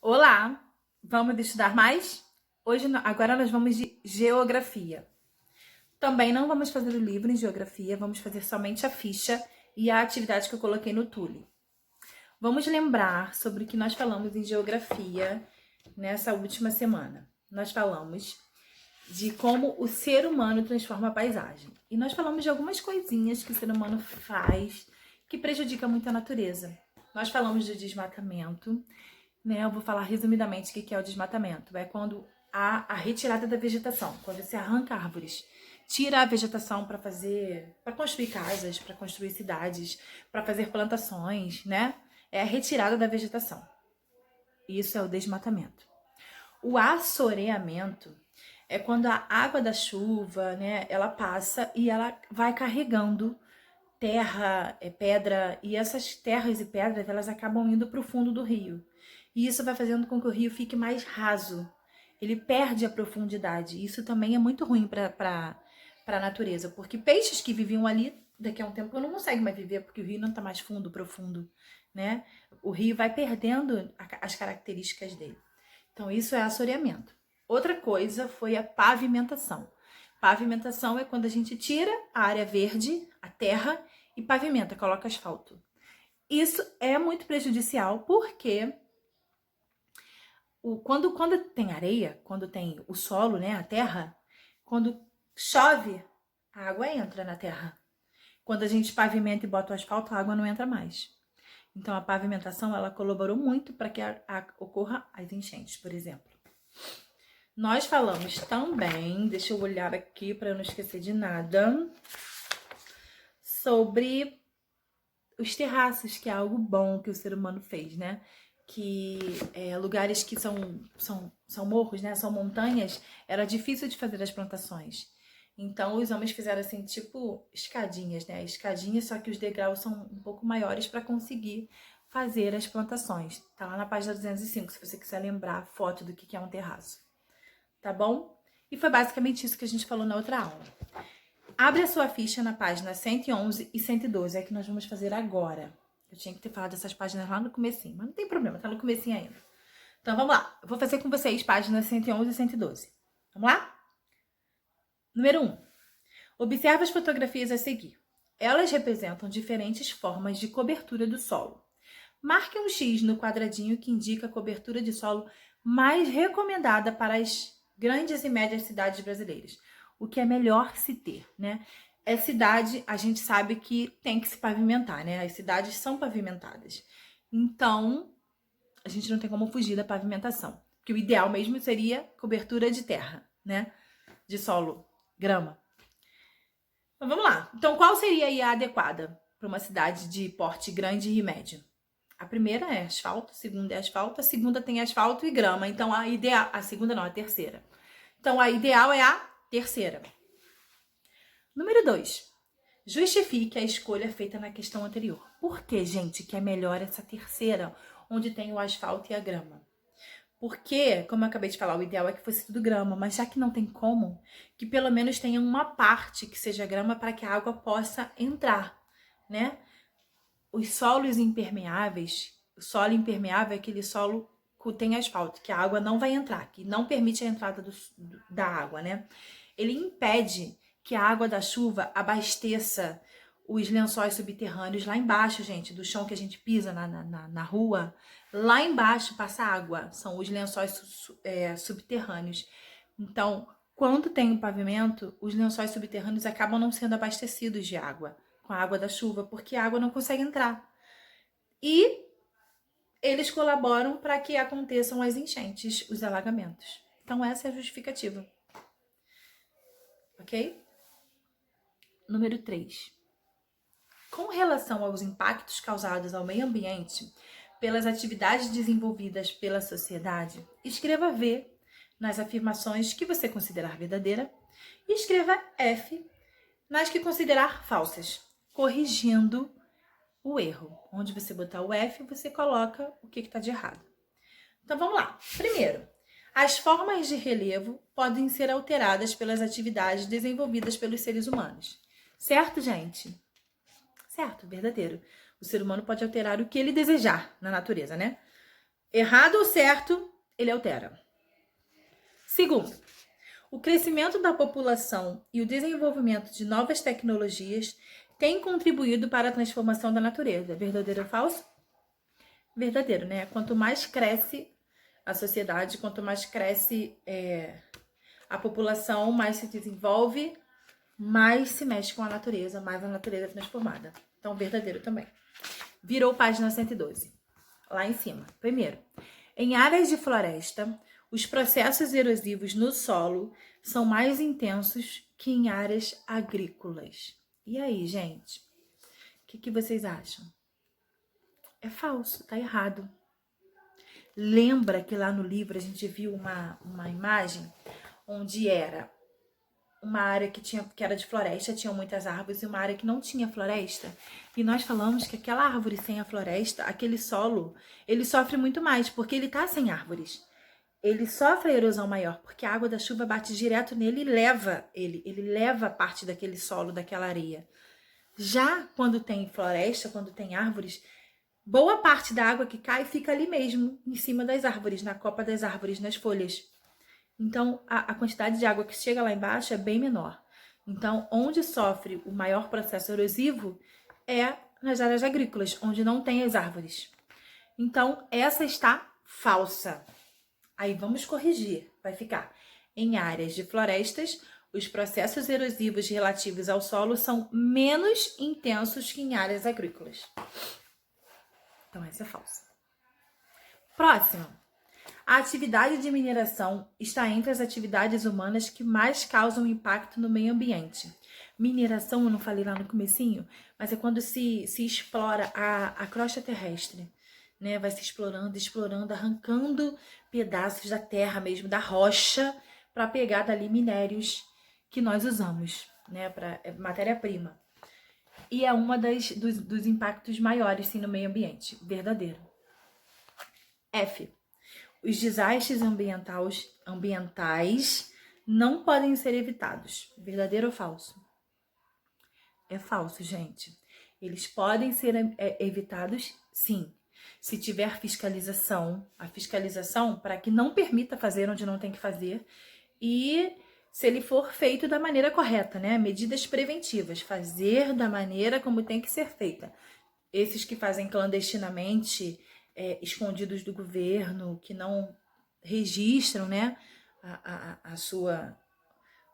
Olá, vamos estudar mais? Agora nós vamos de geografia. Também não vamos fazer o livro em geografia, vamos fazer somente a ficha e a atividade que eu coloquei no Tule. Vamos lembrar sobre o que nós falamos em geografia nessa última semana. Nós falamos de como o ser humano transforma a paisagem. E nós falamos de algumas coisinhas que o ser humano faz que prejudica muito a natureza. Nós falamos do desmatamento, né? Eu vou falar resumidamente o que é o desmatamento. É quando há a retirada da vegetação, quando você arranca árvores, tira a vegetação para construir casas, para construir cidades, para fazer plantações, né? É a retirada da vegetação. Isso é o desmatamento. O assoreamento é quando a água da chuva, né, ela passa e ela vai carregando terra, pedra, e essas terras e pedras, elas acabam indo para o fundo do rio. E isso vai fazendo com que o rio fique mais raso. Ele perde a profundidade. Isso também é muito ruim para a natureza, porque peixes que viviam ali, daqui a um tempo não conseguem mais viver, porque o rio não está mais profundo, né? O rio vai perdendo as características dele. Então, isso é assoreamento. Outra coisa foi a pavimentação. Pavimentação é quando a gente tira a área verde, a terra, e pavimenta, coloca asfalto. Isso é muito prejudicial porque quando tem areia, quando tem o solo, né, a terra, quando chove, a água entra na terra. Quando a gente pavimenta e bota o asfalto, a água não entra mais. Então, a pavimentação, ela colaborou muito para que ocorra as enchentes, por exemplo. Nós falamos também, deixa eu olhar aqui para não esquecer de nada, sobre os terraços, que é algo bom que o ser humano fez, né? Que lugares que são morros, né? São montanhas, era difícil de fazer as plantações. Então, os homens fizeram assim, tipo escadinhas, né? Escadinhas, só que os degraus são um pouco maiores para conseguir fazer as plantações. Tá lá na página 205, se você quiser lembrar a foto do que é um terraço. Tá bom? E foi basicamente isso que a gente falou na outra aula. Abre a sua ficha na página 111 e 112, é que nós vamos fazer agora. Eu tinha que ter falado dessas páginas lá no comecinho, mas não tem problema, tá no comecinho ainda. Então vamos lá, eu vou fazer com vocês páginas 111 e 112. Vamos lá? Número 1. Observe as fotografias a seguir. Elas representam diferentes formas de cobertura do solo. Marque um X no quadradinho que indica a cobertura de solo mais recomendada para as grandes e médias cidades brasileiras. O que é melhor se ter, né? É cidade, a gente sabe que tem que se pavimentar, né? As cidades são pavimentadas. Então, a gente não tem como fugir da pavimentação. Porque o ideal mesmo seria cobertura de terra, né? De solo, grama. Então, vamos lá. Então, qual seria aí a adequada para uma cidade de porte grande e médio? A primeira é asfalto, a segunda é asfalto, a segunda tem asfalto e grama. Então, a segunda não, a terceira. Então, a ideal é a terceira. Número 2. Justifique a escolha feita na questão anterior. Por que, gente, que é melhor essa terceira, onde tem o asfalto e a grama? Porque, como eu acabei de falar, o ideal é que fosse tudo grama, mas já que não tem como, que pelo menos tenha uma parte que seja grama para que a água possa entrar, né? Os solos impermeáveis, o solo impermeável é aquele solo que tem asfalto, que a água não vai entrar, que não permite a entrada da água, né? Ele impede que a água da chuva abasteça os lençóis subterrâneos lá embaixo, gente, do chão que a gente pisa na rua. Lá embaixo passa água, são os lençóis subterrâneos. Então, quando tem o pavimento, os lençóis subterrâneos acabam não sendo abastecidos de água, com a água da chuva, porque a água não consegue entrar. E eles colaboram para que aconteçam as enchentes, os alagamentos. Então, essa é a justificativa. Ok? Número 3. Com relação aos impactos causados ao meio ambiente pelas atividades desenvolvidas pela sociedade, escreva V nas afirmações que você considerar verdadeira e escreva F nas que considerar falsas, corrigindo o erro. Onde você botar o F, você coloca o que está de errado. Então, vamos lá. Primeiro, as formas de relevo podem ser alteradas pelas atividades desenvolvidas pelos seres humanos. Certo, gente? Certo, verdadeiro. O ser humano pode alterar o que ele desejar na natureza, né? Errado ou certo, ele altera. Segundo, o crescimento da população e o desenvolvimento de novas tecnologias têm contribuído para a transformação da natureza. Verdadeiro ou falso? Verdadeiro, né? Quanto mais cresce a sociedade, quanto mais cresce a população, mais se desenvolve, mais se mexe com a natureza, mais a natureza é transformada. Então, verdadeiro também. Virou página 112. Lá em cima. Primeiro, em áreas de floresta, os processos erosivos no solo são mais intensos que em áreas agrícolas. E aí, gente? O que vocês acham? É falso, tá errado. Lembra que lá no livro a gente viu uma imagem onde era uma área que era de floresta, tinham muitas árvores, e uma área que não tinha floresta. E nós falamos que aquela árvore sem a floresta, aquele solo, ele sofre muito mais, porque ele tá sem árvores. Ele sofre a erosão maior, porque a água da chuva bate direto nele e leva ele leva parte daquele solo, daquela areia. Já quando tem floresta, quando tem árvores, boa parte da água que cai fica ali mesmo, em cima das árvores, na copa das árvores, nas folhas. Então, a quantidade de água que chega lá embaixo é bem menor. Então, onde sofre o maior processo erosivo é nas áreas agrícolas, onde não tem as árvores. Então, essa está falsa. Aí vamos corrigir. Vai ficar: em áreas de florestas, os processos erosivos relativos ao solo são menos intensos que em áreas agrícolas. Então, essa é falsa. Próximo. A atividade de mineração está entre as atividades humanas que mais causam impacto no meio ambiente. Mineração, eu não falei lá no comecinho, mas é quando se explora a crosta terrestre, né? Vai se explorando, arrancando pedaços da terra mesmo, da rocha, para pegar dali minérios que nós usamos, né? Para matéria-prima. E é uma dos impactos maiores, sim, no meio ambiente. Verdadeiro. F. Os desastres ambientais não podem ser evitados. Verdadeiro ou falso? É falso, gente. Eles podem ser evitados, sim, se tiver fiscalização. A fiscalização para que não permita fazer onde não tem que fazer e se ele for feito da maneira correta, né? Medidas preventivas, fazer da maneira como tem que ser feita. Esses que fazem clandestinamente, escondidos do governo, que não registram, né,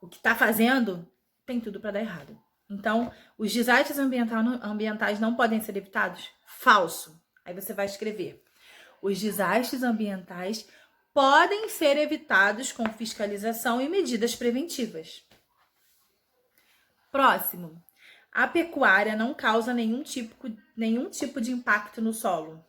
o que está fazendo, tem tudo para dar errado. Então, os desastres ambientais não podem ser evitados? Falso. Aí você vai escrever: os desastres ambientais podem ser evitados com fiscalização e medidas preventivas. Próximo. A pecuária não causa nenhum tipo de impacto no solo.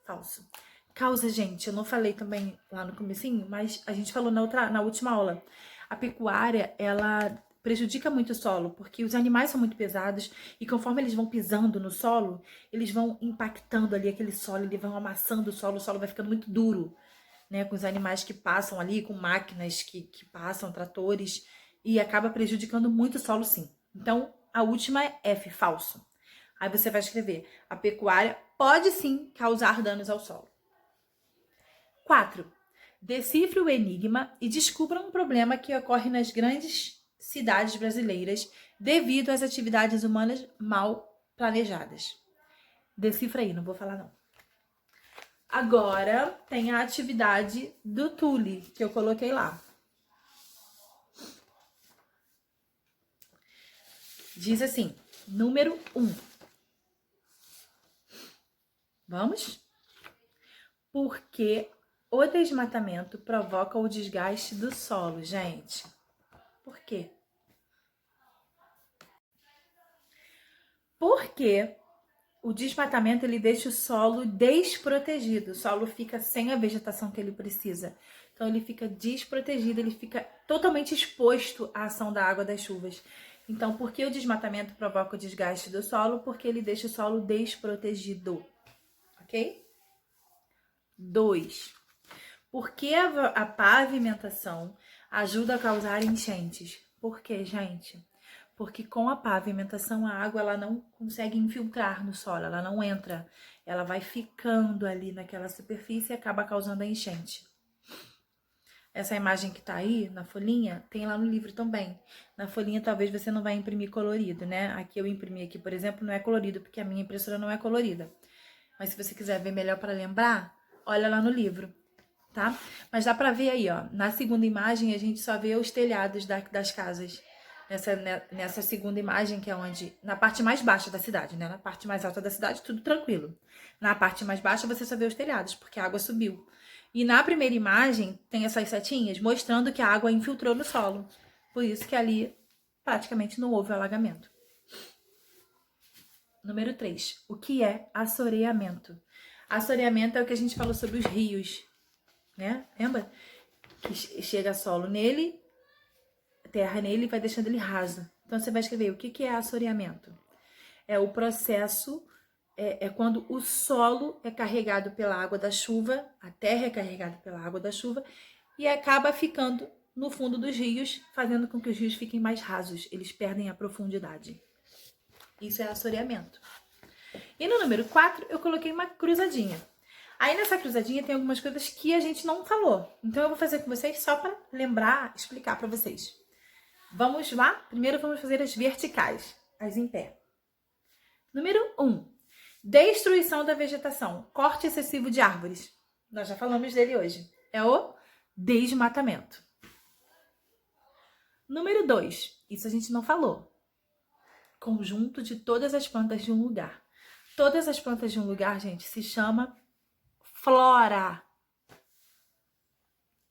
Falso. Causa, gente, eu não falei também lá no comecinho, mas a gente falou na última aula. A pecuária, ela prejudica muito o solo, porque os animais são muito pesados e conforme eles vão pisando no solo, eles vão impactando ali aquele solo, eles vão amassando o solo vai ficando muito duro, né? Com os animais que passam ali, com máquinas que passam, tratores, e acaba prejudicando muito o solo, sim. Então, a última é F, falso. Aí você vai escrever: a pecuária pode sim causar danos ao solo. 4. Decifre o enigma e descubra um problema que ocorre nas grandes cidades brasileiras devido às atividades humanas mal planejadas. Decifra aí, não vou falar não. Agora tem a atividade do Tule, que eu coloquei lá. Diz assim, número 1. Vamos? Porque o desmatamento provoca o desgaste do solo, gente. Por quê? Porque o desmatamento ele deixa o solo desprotegido. O solo fica sem a vegetação que ele precisa. Então ele fica desprotegido, ele fica totalmente exposto à ação da água das chuvas. Então, por que o desmatamento provoca o desgaste do solo? Porque ele deixa o solo desprotegido. Ok? 2. Por que a pavimentação ajuda a causar enchentes? Por quê, gente? porque com a pavimentação a água ela não consegue infiltrar no solo, ela não entra, ela vai ficando ali naquela superfície e acaba causando a enchente. Essa imagem que tá aí na folhinha, tem lá no livro também. Na folhinha talvez você não vai imprimir colorido, né? Aqui eu imprimi aqui, por exemplo, não é colorido, porque a minha impressora não é colorida. Mas se você quiser ver melhor para lembrar, olha lá no livro, tá? Mas dá pra ver aí, ó, na segunda imagem a gente só vê os telhados das casas. Nessa segunda imagem, que é onde, na parte mais baixa da cidade, né? Na parte mais alta da cidade, tudo tranquilo. Na parte mais baixa você só vê os telhados, porque a água subiu. E na primeira imagem tem essas setinhas mostrando que a água infiltrou no solo. Por isso que ali praticamente não houve alagamento. Número 3. O que é assoreamento? Assoreamento é o que a gente falou sobre os rios, né? Lembra? Que chega solo nele, terra nele e vai deixando ele raso. Então você vai escrever o que é assoreamento. É o processo, é quando o solo é carregado pela água da chuva, a terra é carregada pela água da chuva e acaba ficando no fundo dos rios, fazendo com que os rios fiquem mais rasos, eles perdem a profundidade. Isso é assoreamento. E no número 4, eu coloquei uma cruzadinha. Aí nessa cruzadinha tem algumas coisas que a gente não falou. Então eu vou fazer com vocês só para lembrar, explicar para vocês. Vamos lá? Primeiro vamos fazer as verticais, as em pé. Número 1. Destruição da vegetação. Corte excessivo de árvores. Nós já falamos dele hoje. É o desmatamento. Número 2. Isso a gente não falou. Conjunto de todas as plantas de um lugar. Todas as plantas de um lugar, gente, se chama flora.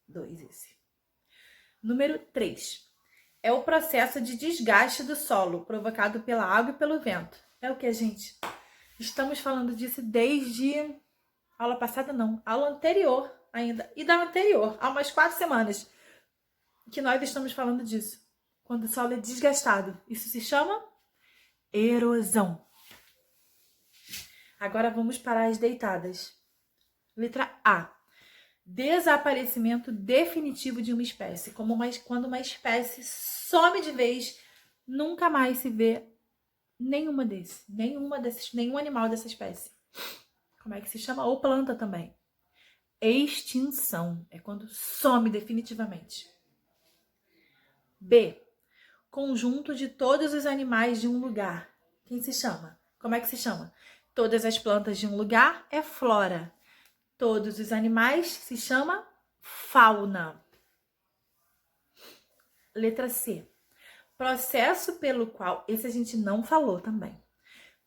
2 esse. Número 3. É o processo de desgaste do solo provocado pela água e pelo vento. É o que, gente? Estamos falando disso desde aula passada, não. Aula anterior ainda. E da anterior, há umas 4 semanas que nós estamos falando disso. Quando o solo é desgastado. Isso se chama erosão. Agora vamos para as deitadas. Letra A. Desaparecimento definitivo de uma espécie. Quando uma espécie some de vez, nunca mais se vê nenhum animal dessa espécie. Como é que se chama? Ou planta também. Extinção. É quando some definitivamente. B. Conjunto de todos os animais de um lugar. Quem se chama? Como é que se chama? Todas as plantas de um lugar é flora. Todos os animais se chama fauna. Letra C. Processo pelo qual, esse a gente não falou também.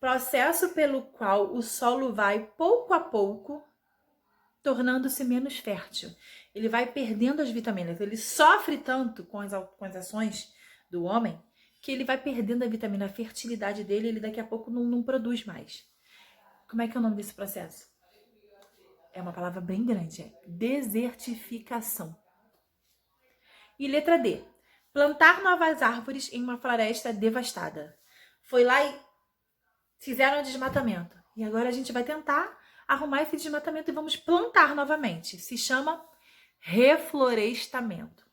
Processo pelo qual o solo vai pouco a pouco tornando-se menos fértil. Ele vai perdendo as vitaminas. Ele sofre tanto com as ações do homem que ele vai perdendo a vitamina, a fertilidade dele, ele daqui a pouco não produz mais. Como é que é o nome desse processo? É uma palavra bem grande, é desertificação. E letra D. Plantar novas árvores em uma floresta devastada. Foi lá e fizeram o desmatamento. E agora a gente vai tentar arrumar esse desmatamento e vamos plantar novamente. Se chama reflorestamento.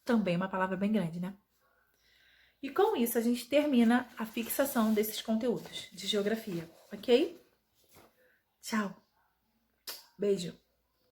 Também uma palavra bem grande, né? E com isso a gente termina a fixação desses conteúdos de geografia, ok? Tchau. Beijo.